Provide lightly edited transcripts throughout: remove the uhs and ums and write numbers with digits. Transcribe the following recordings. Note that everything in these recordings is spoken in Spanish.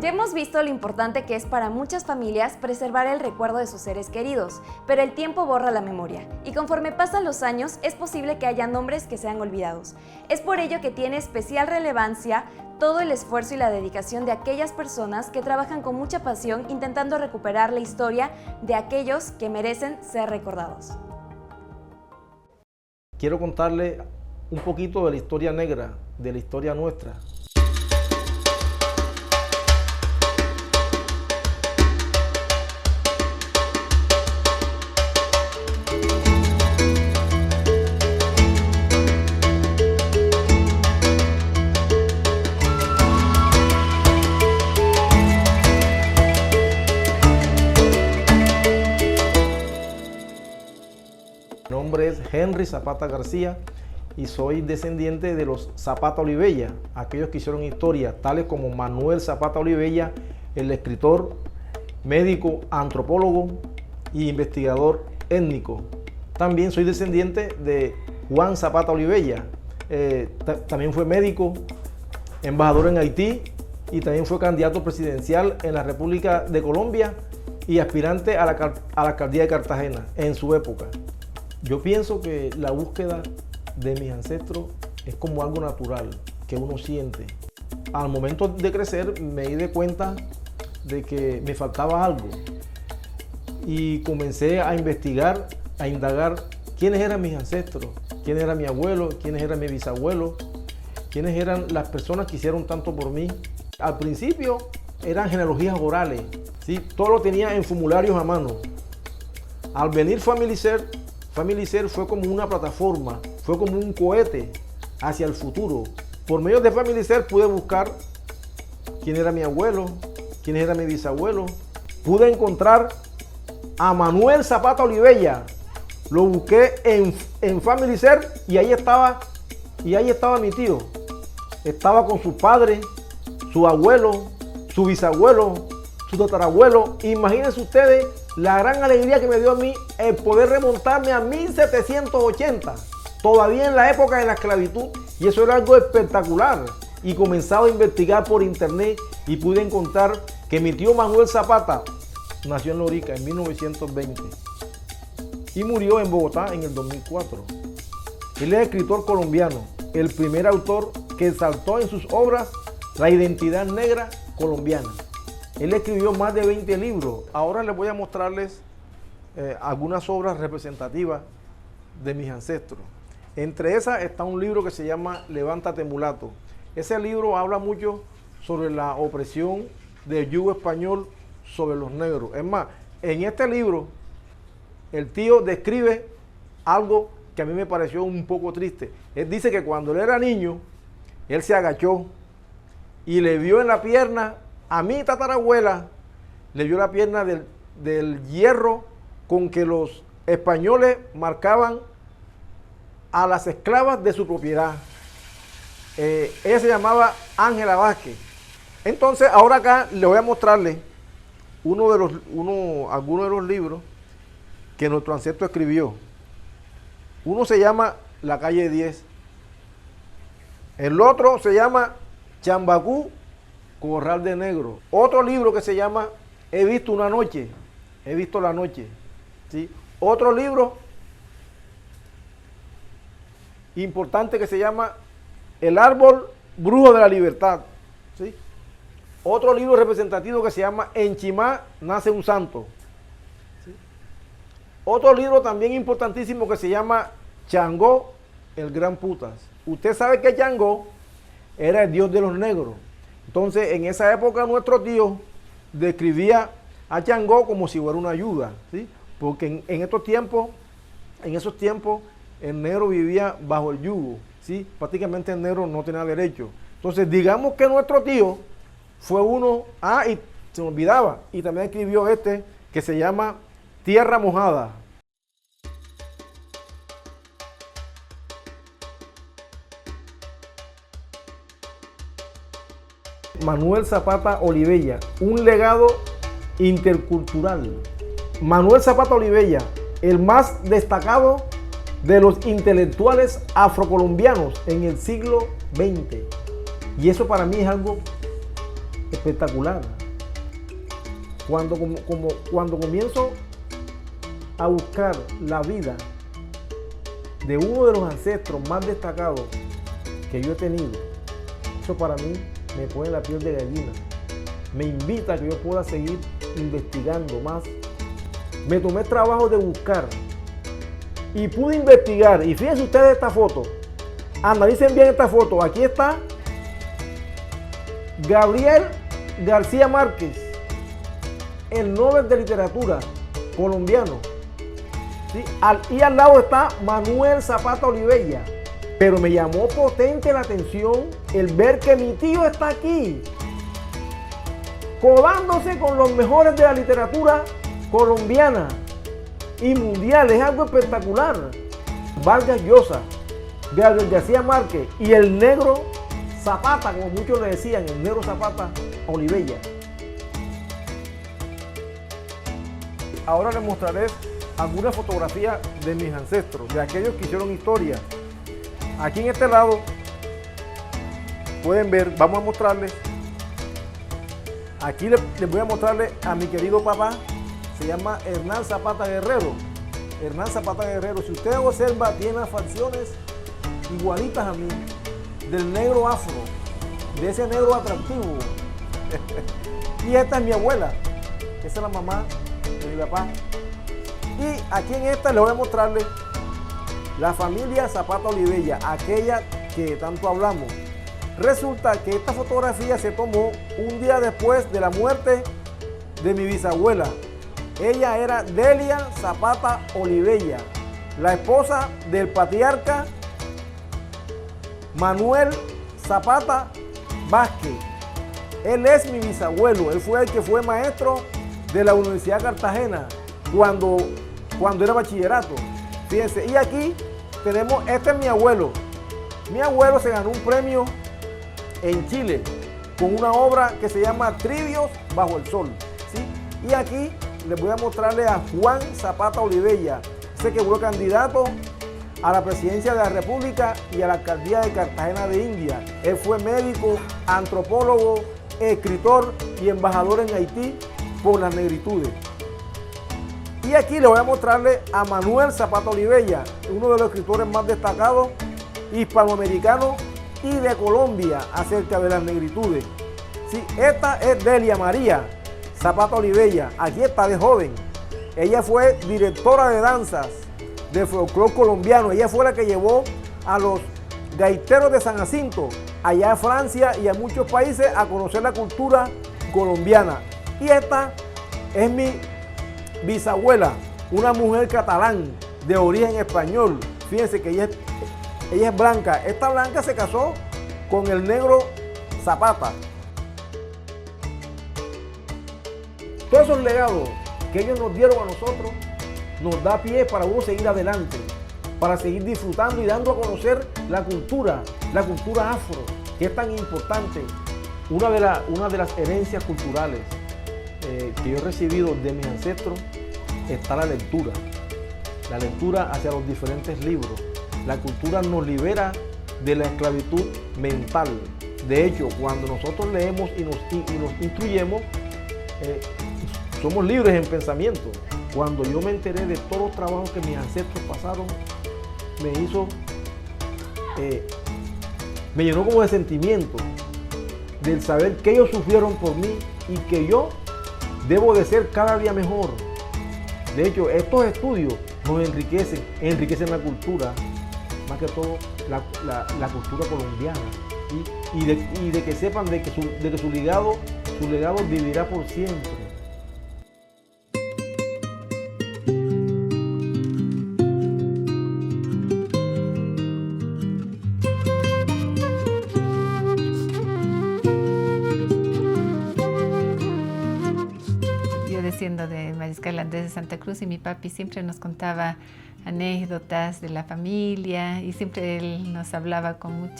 Ya hemos visto lo importante que es para muchas familias preservar el recuerdo de sus seres queridos, pero el tiempo borra la memoria, y conforme pasan los años es posible que haya nombres que sean olvidados. Es por ello que tiene especial relevancia todo el esfuerzo y la dedicación de aquellas personas que trabajan con mucha pasión intentando recuperar la historia de aquellos que merecen ser recordados. Quiero contarle un poquito de la historia negra, de la historia nuestra. Mi nombre es Henry Zapata García y soy descendiente de los Zapata Olivella, aquellos que hicieron historia, tales como Manuel Zapata Olivella, el escritor, médico, antropólogo e investigador étnico. También soy descendiente de Juan Zapata Olivella, también fue médico, embajador en Haití y también fue candidato presidencial en la República de Colombia y aspirante a la alcaldía de Cartagena en su época. Yo pienso que la búsqueda de mis ancestros es como algo natural que uno siente. Al momento de crecer me di cuenta de que me faltaba algo y comencé a investigar, a indagar quiénes eran mis ancestros, quiénes eran mi abuelo, quiénes eran mis bisabuelos, quiénes eran las personas que hicieron tanto por mí. Al principio eran genealogías orales, ¿sí? Todo lo tenía en formularios a mano. Al venir FamilySearch fue como una plataforma, fue como un cohete hacia el futuro. Por medio de FamilySearch pude buscar quién era mi abuelo, quién era mi bisabuelo. Pude encontrar a Manuel Zapata Olivella. Lo busqué en FamilySearch y ahí estaba mi tío. Estaba con su padre, su abuelo, su bisabuelo, su tatarabuelo. Imagínense ustedes la gran alegría que me dio a mí el poder remontarme a 1780, todavía en la época de la esclavitud, y eso era algo espectacular. Y comenzaba a investigar por internet y pude encontrar que mi tío Manuel Zapata nació en Lorica en 1920 y murió en Bogotá en el 2004. Él es escritor colombiano, el primer autor que exaltó en sus obras la identidad negra colombiana. Él escribió más de 20 libros. Ahora les voy a mostrarles algunas obras representativas de mis ancestros. Entre esas está un libro que se llama Levántate Mulato. Ese libro habla mucho sobre la opresión del yugo español sobre los negros. Es más, en este libro el tío describe algo que a mí me pareció un poco triste. Él dice que cuando él era niño, él se agachó y le vio en la pierna a mi tatarabuela, le vio la pierna del hierro con que los españoles marcaban a las esclavas de su propiedad. Ella se llamaba Ángela Vázquez. Entonces, ahora acá le voy a mostrarle algunos de los libros que nuestro ancestro escribió. Uno se llama La calle 10. El otro se llama Chambacú, Corral de Negro. Otro libro que se llama He visto una noche, he visto la noche. ¿Sí? Otro libro importante que se llama El árbol brujo de la libertad. ¿Sí? Otro libro representativo que se llama En Chimá nace un santo. ¿Sí? Otro libro también importantísimo que se llama Changó, el gran putas. Usted sabe que Changó era el dios de los negros. Entonces, en esa época nuestro tío describía a Changó como si fuera una ayuda, ¿sí? Porque en esos tiempos, el negro vivía bajo el yugo, ¿sí? Prácticamente el negro no tenía derecho. Entonces, digamos que nuestro tío fue uno, y se me olvidaba, y también escribió este que se llama Tierra Mojada. Manuel Zapata Olivella, un legado intercultural. Manuel Zapata Olivella, el más destacado de los intelectuales afrocolombianos en el siglo XX. Y eso para mí es algo espectacular. Cuando comienzo a buscar la vida de uno de los ancestros más destacados que yo he tenido, eso para mí me pone la piel de gallina. Me invita a que yo pueda seguir investigando más. Me tomé el trabajo de buscar y pude investigar. Y fíjense ustedes esta foto. Analicen bien esta foto. Aquí está Gabriel García Márquez, el Nobel de Literatura colombiano. ¿Sí? Y al lado está Manuel Zapata Olivella. Pero me llamó potente la atención el ver que mi tío está aquí, codándose con los mejores de la literatura colombiana y mundial. Es algo espectacular. Vargas Llosa, Gabriel García Márquez y el negro Zapata, como muchos le decían, el negro Zapata Olivella. Ahora les mostraré algunas fotografías de mis ancestros, de aquellos que hicieron historia. Aquí en este lado pueden ver, vamos a mostrarles. Aquí les voy a mostrarles a mi querido papá. Se llama Hernán Zapata Guerrero. Hernán Zapata Guerrero. Si usted observa, tiene las facciones igualitas a mí, del negro afro, de ese negro atractivo. Y esta es mi abuela. Esa es la mamá de mi papá. Y aquí en esta les voy a mostrarles la familia Zapata Olivella, aquella que tanto hablamos. Resulta que esta fotografía se tomó un día después de la muerte de mi bisabuela. Ella era Delia Zapata Olivella, la esposa del patriarca Manuel Zapata Vázquez. Él es mi bisabuelo, él fue el que fue maestro de la Universidad de Cartagena cuando era bachillerato. Fíjense, y aquí tenemos, este es mi abuelo. Mi abuelo se ganó un premio en Chile con una obra que se llama Trivios bajo el sol, ¿sí? Y aquí les voy a mostrarle a Juan Zapata Olivella, ese que fue candidato a la presidencia de la República y a la alcaldía de Cartagena de India. Él fue médico, antropólogo, escritor y embajador en Haití por las negritudes. Y aquí les voy a mostrarle a Manuel Zapata Olivella, uno de los escritores más destacados hispanoamericanos y de Colombia acerca de las negritudes. Sí, esta es Delia María Zapata Olivella. Aquí está de joven. Ella fue directora de danzas del folclore colombiano. Ella fue la que llevó a los gaiteros de San Jacinto allá a Francia y a muchos países a conocer la cultura colombiana. Y esta es mi bisabuela, una mujer catalán de origen español. Fíjense que ella es blanca. Esta blanca se casó con el negro Zapata. Todos esos legados que ellos nos dieron a nosotros nos da pie para uno seguir adelante, para seguir disfrutando y dando a conocer la cultura afro, que es tan importante. Una de las herencias culturales que yo he recibido de mis ancestros está la lectura hacia los diferentes libros. La cultura nos libera de la esclavitud mental. De hecho, cuando nosotros leemos y nos instruyemos, somos libres en pensamiento. Cuando yo me enteré de todos los trabajos que mis ancestros pasaron, me llenó como de sentimiento del saber que ellos sufrieron por mí y que yo debo de ser cada día mejor. De hecho, estos estudios nos enriquecen la cultura, más que todo la cultura colombiana, y de que sepan de que su legado vivirá por siempre. Siendo de Mariscal Andrés de Santa Cruz, y mi papi siempre nos contaba anécdotas de la familia y siempre él nos hablaba con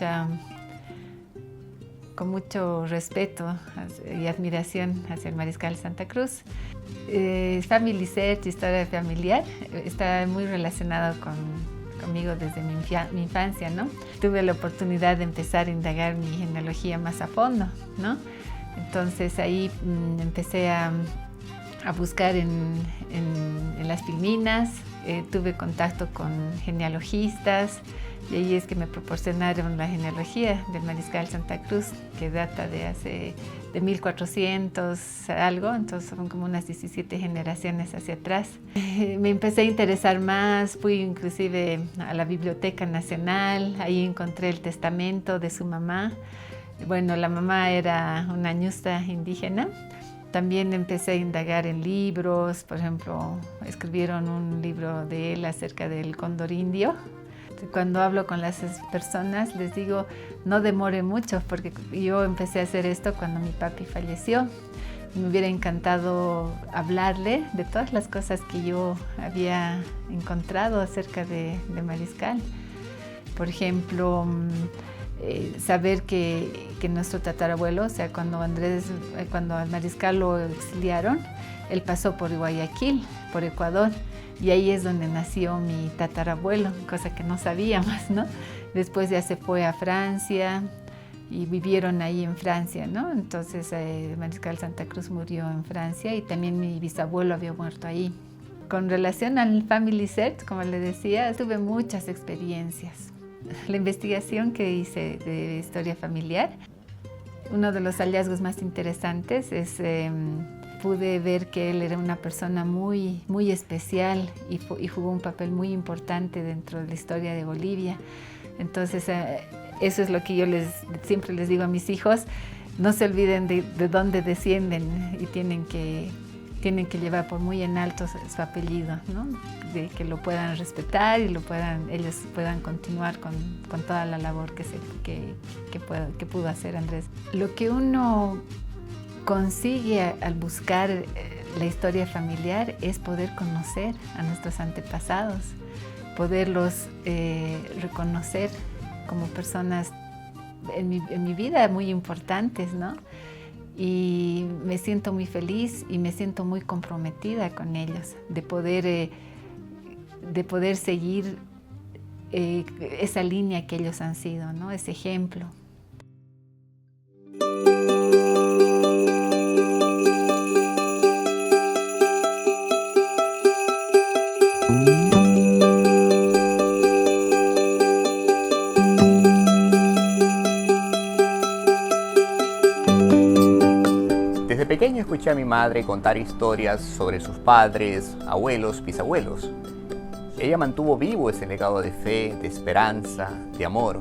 mucho respeto y admiración hacia el Mariscal Santa Cruz. Family Search, historia familiar, está muy relacionado conmigo desde mi infancia, ¿no? Tuve la oportunidad de empezar a indagar mi genealogía más a fondo, ¿no? Entonces ahí empecé a buscar en las filminas, tuve contacto con genealogistas y ahí es que me proporcionaron la genealogía del Mariscal Santa Cruz, que data de 1400 algo, entonces son como unas 17 generaciones hacia atrás. Me empecé a interesar más, fui inclusive a la Biblioteca Nacional, ahí encontré el testamento de su mamá. Bueno, la mamá era una ñusta indígena. También empecé a indagar en libros, por ejemplo, escribieron un libro de él acerca del cóndor indio. Cuando hablo con las personas les digo, no demore mucho, porque yo empecé a hacer esto cuando mi papi falleció. Me hubiera encantado hablarle de todas las cosas que yo había encontrado acerca de Mariscal. Por ejemplo, saber que nuestro tatarabuelo, o sea, cuando al Mariscal lo exiliaron, él pasó por Guayaquil, por Ecuador, y ahí es donde nació mi tatarabuelo, cosa que no sabíamos, ¿no? Después ya se fue a Francia y vivieron ahí en Francia, ¿no? Entonces el Mariscal Santa Cruz murió en Francia y también mi bisabuelo había muerto ahí. Con relación al Family Search, como le decía, tuve muchas experiencias. La investigación que hice de historia familiar, uno de los hallazgos más interesantes es pude ver que él era una persona muy, muy especial y jugó un papel muy importante dentro de la historia de Bolivia. Entonces, eso es lo que yo siempre les digo a mis hijos, no se olviden de dónde descienden y tienen que llevar por muy en alto su apellido, ¿no? De que lo puedan respetar y ellos puedan continuar con toda la labor que pudo hacer Andrés. Lo que uno consigue al buscar la historia familiar es poder conocer a nuestros antepasados, poderlos reconocer como personas en mi vida muy importantes, ¿no? Y me siento muy feliz y me siento muy comprometida con ellos, de poder seguir esa línea que ellos han sido, ¿no? Ese ejemplo. Desde pequeño escuché a mi madre contar historias sobre sus padres, abuelos, bisabuelos. Ella mantuvo vivo ese legado de fe, de esperanza, de amor,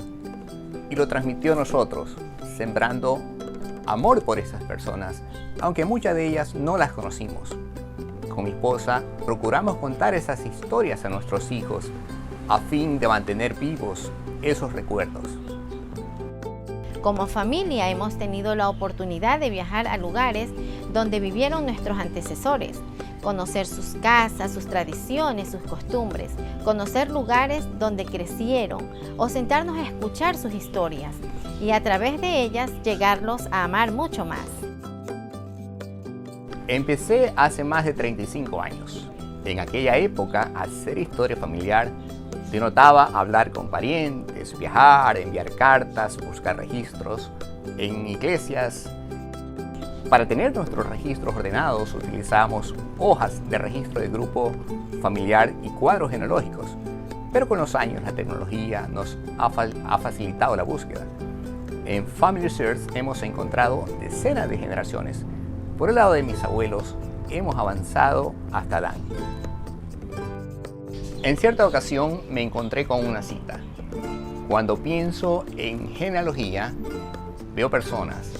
y lo transmitió a nosotros, sembrando amor por esas personas, aunque muchas de ellas no las conocimos. Con mi esposa procuramos contar esas historias a nuestros hijos, a fin de mantener vivos esos recuerdos. Como familia hemos tenido la oportunidad de viajar a lugares donde vivieron nuestros antecesores, conocer sus casas, sus tradiciones, sus costumbres, conocer lugares donde crecieron o sentarnos a escuchar sus historias y a través de ellas llegarlos a amar mucho más. Empecé hace más de 35 años. En aquella época, hacer historia familiar denotaba hablar con parientes, viajar, enviar cartas, buscar registros en iglesias. Para tener nuestros registros ordenados, utilizamos hojas de registro de grupo familiar y cuadros genealógicos. Pero con los años la tecnología nos ha facilitado la búsqueda. En Family Search hemos encontrado decenas de generaciones. Por el lado de mis abuelos, hemos avanzado hasta Adán. En cierta ocasión me encontré con una cita. Cuando pienso en genealogía, veo personas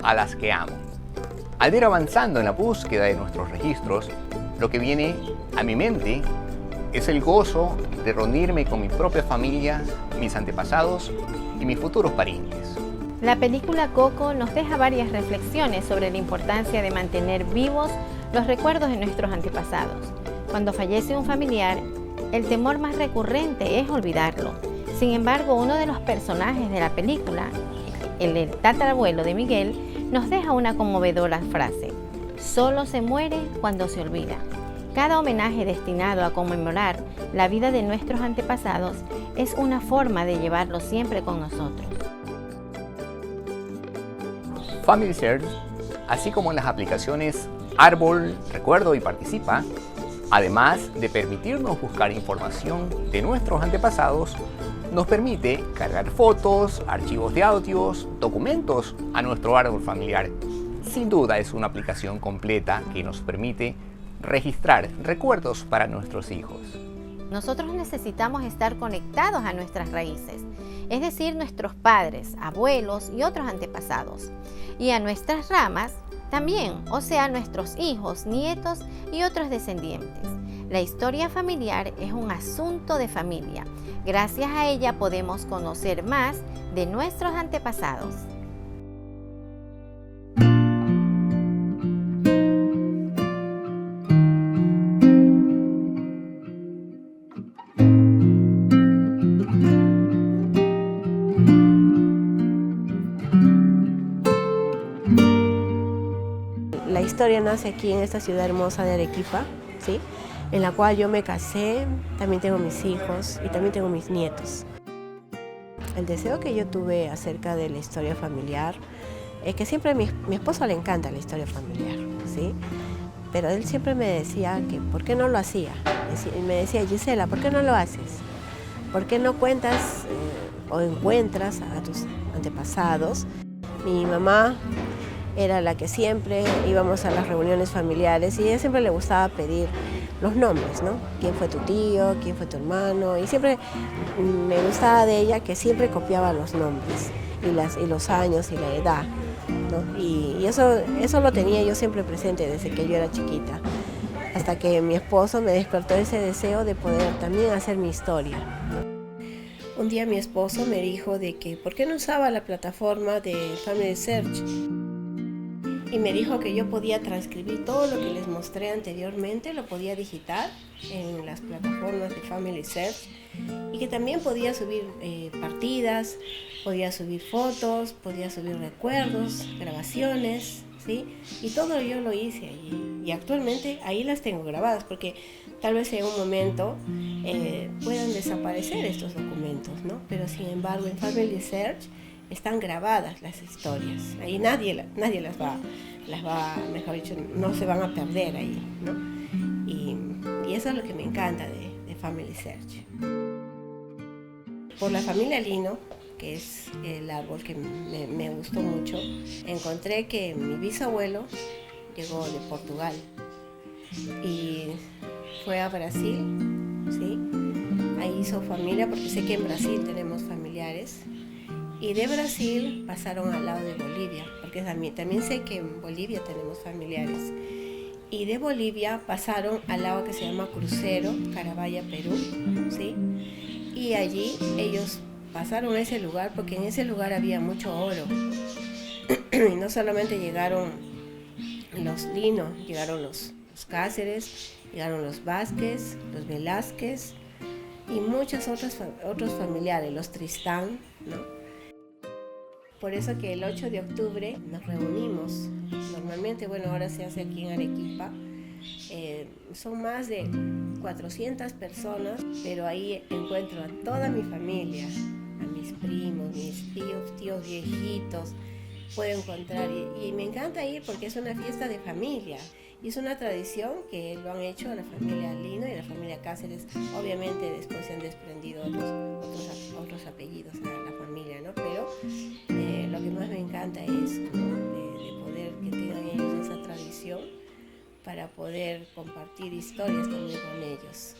a las que amo. Al ir avanzando en la búsqueda de nuestros registros, lo que viene a mi mente es el gozo de reunirme con mi propia familia, mis antepasados y mis futuros parientes. La película Coco nos deja varias reflexiones sobre la importancia de mantener vivos los recuerdos de nuestros antepasados. Cuando fallece un familiar, el temor más recurrente es olvidarlo. Sin embargo, uno de los personajes de la película, el tatarabuelo de Miguel, nos deja una conmovedora frase: solo se muere cuando se olvida. Cada homenaje destinado a conmemorar la vida de nuestros antepasados es una forma de llevarlo siempre con nosotros. Family Search, así como en las aplicaciones Árbol, Recuerdo y Participa, además de permitirnos buscar información de nuestros antepasados, nos permite cargar fotos, archivos de audios, documentos a nuestro árbol familiar. Sin duda es una aplicación completa que nos permite registrar recuerdos para nuestros hijos. Nosotros necesitamos estar conectados a nuestras raíces, es decir, nuestros padres, abuelos y otros antepasados, y a nuestras ramas también, o sea, nuestros hijos, nietos y otros descendientes. La historia familiar es un asunto de familia. Gracias a ella podemos conocer más de nuestros antepasados. La historia nace aquí en esta ciudad hermosa de Arequipa, ¿sí? En la cual yo me casé, también tengo mis hijos y también tengo mis nietos. El deseo que yo tuve acerca de la historia familiar es que siempre a mi esposo le encanta la historia familiar, ¿sí? Pero él siempre me decía que ¿por qué no lo hacía? Y me decía, Gisela, ¿por qué no lo haces? ¿Por qué no cuentas o encuentras a tus antepasados? Mi mamá era la que siempre íbamos a las reuniones familiares y a ella siempre le gustaba pedir los nombres, ¿no? ¿Quién fue tu tío? ¿Quién fue tu hermano? Y siempre me gustaba de ella que siempre copiaba los nombres y los años y la edad, ¿no? Y eso lo tenía yo siempre presente desde que yo era chiquita, hasta que mi esposo me despertó ese deseo de poder también hacer mi historia, ¿no? Un día mi esposo me dijo de que ¿por qué no usaba la plataforma de Family Search? Y me dijo que yo podía transcribir todo lo que les mostré anteriormente, lo podía digitar en las plataformas de Family Search y que también podía subir partidas, podía subir fotos, podía subir recuerdos, grabaciones, ¿sí? Y todo yo lo hice allí y actualmente ahí las tengo grabadas porque tal vez en un momento puedan desaparecer estos documentos, ¿no? Pero sin embargo en Family Search están grabadas las historias, ahí nadie las va, mejor dicho, no se van a perder ahí, ¿no? Y eso es lo que me encanta de Family Search. Por la familia Lino, que es el árbol que me gustó mucho, encontré que mi bisabuelo llegó de Portugal y fue a Brasil, ¿sí? Ahí hizo familia, porque sé que en Brasil tenemos familiares. Y de Brasil pasaron al lado de Bolivia, porque también sé que en Bolivia tenemos familiares. Y de Bolivia pasaron al lado que se llama Crucero, Carabaya, Perú, ¿sí? Y allí ellos pasaron a ese lugar porque en ese lugar había mucho oro. Y no solamente llegaron los Lino, llegaron los Cáceres, llegaron los Vázquez, los Velázquez y muchos otros familiares, los Tristán, ¿no? Por eso que el 8 de octubre nos reunimos. Normalmente, bueno, ahora se hace aquí en Arequipa. Son más de 400 personas, pero ahí encuentro a toda mi familia, a mis primos, mis tíos viejitos. Puedo encontrar y me encanta ir porque es una fiesta de familia. Y es una tradición que lo han hecho la familia Lino y la familia Cáceres. Obviamente después se han desprendido otros apellidos a la familia, ¿no? Pero lo que más me encanta es, ¿no? de poder que tengan ellos esa tradición para poder compartir historias también con ellos.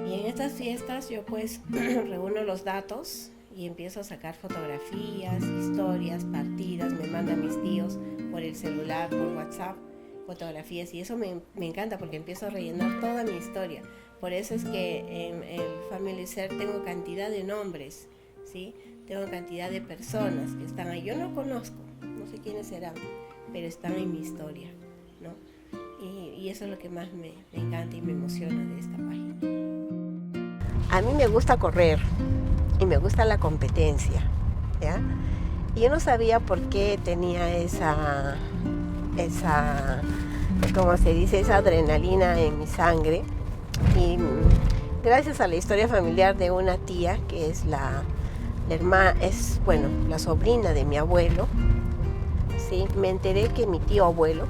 Y en estas fiestas yo pues reúno los datos y empiezo a sacar fotografías, historias, partidas, me mandan mis tíos por el celular, por WhatsApp, fotografías, y eso me encanta porque empiezo a rellenar toda mi historia. Por eso es que en el Family Search tengo cantidad de nombres, ¿sí? Tengo cantidad de personas que están ahí. Yo no conozco, no sé quiénes serán, pero están en mi historia, ¿no? Y eso es lo que más me encanta y me emociona de esta página. A mí me gusta correr y me gusta la competencia, ¿ya? Y yo no sabía por qué tenía esa, como se dice, esa adrenalina en mi sangre. Y gracias a la historia familiar de una tía que es la sobrina de mi abuelo, sí, me enteré que mi tío abuelo,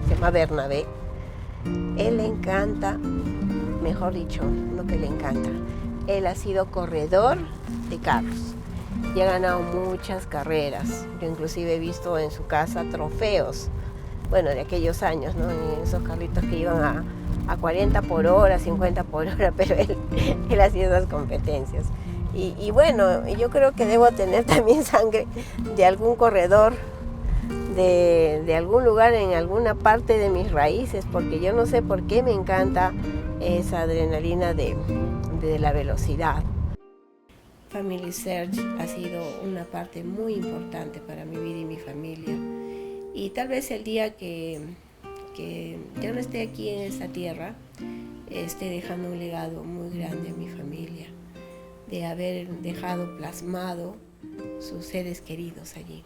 se llama Bernabé, él le encanta, mejor dicho, no que le encanta, él ha sido corredor de carros y ha ganado muchas carreras. Yo inclusive he visto en su casa trofeos, bueno, de aquellos años, ¿no? En esos carritos que iban a 40 por hora, 50 por hora, pero él hacía esas competencias. Y bueno, yo creo que debo tener también sangre de algún corredor, de algún lugar en alguna parte de mis raíces, porque yo no sé por qué me encanta esa adrenalina de la velocidad. Family Search ha sido una parte muy importante para mi vida y mi familia. Y tal vez el día que ya no esté aquí en esta tierra, esté dejando un legado muy grande a mi familia, de haber dejado plasmado sus seres queridos allí.